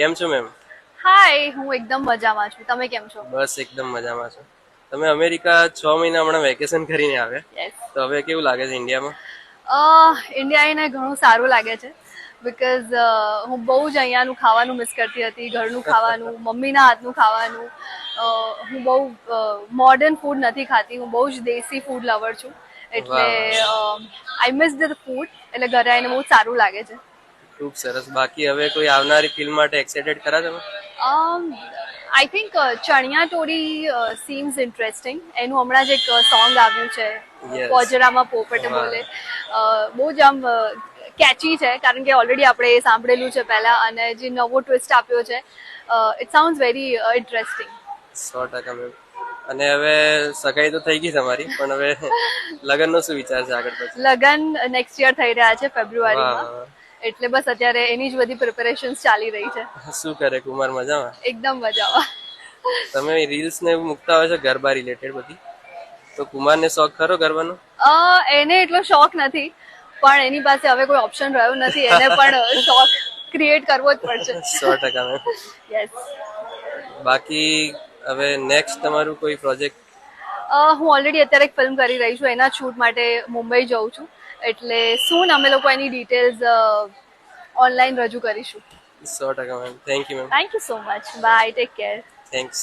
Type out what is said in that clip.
કેમ છો મેમ? હાય, હું એકદમ મજામાં છું. તમે કેમ છો? બસ એકદમ મજામાં છું. તમે અમેરિકા 6 મહિના હમણાં વેકેશન કરીને આવ્યા, યસ. તો હવે કેવું લાગે છે ઇન્ડિયામાં? ઇન્ડિયા આવીને ઘણું સારું લાગે છે બિકોઝ હું બહુ જ અહીંયાનું ખાવાનું મિસ કરતી હતી, ઘરનું ખાવાનું, મમ્મીના હાથનું ખાવાનું. હું બહુ મોડર્ન ફૂડ નથી ખાતી, હું બહુ જ દેશી ફૂડ લવર છું. એટલે વાહ વાહ, આઈ મિસ ધ ફૂડ, એટલે ઘરે આવીને બહુ સારું લાગે છે. ખૂબ સરસ. બાકી હવે કોઈ આવનારી ફિલ્મ માટે એક્સાઇટેડ ખરા તમે? આઈ થિંક ચણિયા ચોરી સીમ્સ ઇન્ટરેસ્ટિંગ. એનું હમણાં જ એક સોંગ આવ્યું છે, યસ. પોજરામાં પોપટે વાહ. બોલે. બહુ જ આમ કેચી છે, કારણ કે ઓલરેડી આપણે એ સાંભળેલું છે પહેલા, અને જે નવો ટ્વિસ્ટ આપ્યો છે, it sound very interesting. 100% ma'am. અને હવે સગાઈ તો થઈ ગઈ તમારી, પણ હવે લગ્નનો શું વિચાર છે આગળ પછી? લગન નેક્સ્ટ યર થઈ રહ્યા છે વાહ ફેબ્રુઆરીમાં. વાહ એટલે બસ અત્યારે એની જ બધી પ્રિપેરેશન્સ ચાલી રહી છે. વાહ. શું કરે કુમાર, મજામાં? એકદમ મજામાં. તમે રીલ્સ ને એવું મૂકતા હોય છે ગરબા રિલેટેડ બધી, તો કુમારને શોખ ખરો ગરબાનો? એને એટલો શોખ નથી, પણ એની પાસે હવે કોઈ ઓપ્શન રહ્યો નથી. એને પણ શોખ ક્રિએટ કરવો જ પડશે. 100% મેમ. યસ. બાકી હવે નેક્સ્ટ તમારું કોઈ પ્રોજેક્ટ? હું ઓલરેડી અત્યારે એક ફિલ્મ કરી રહી છું, એના શૂટ માટે મુંબઈ જઉં છું. એટલે સૂન અમે લોકો એની ડિટેલ્સ ઓનલાઈન રજૂ કરીશું. 100% ma'am. Thank you ma'am. Thank you so much. Bye, take care. Thanks.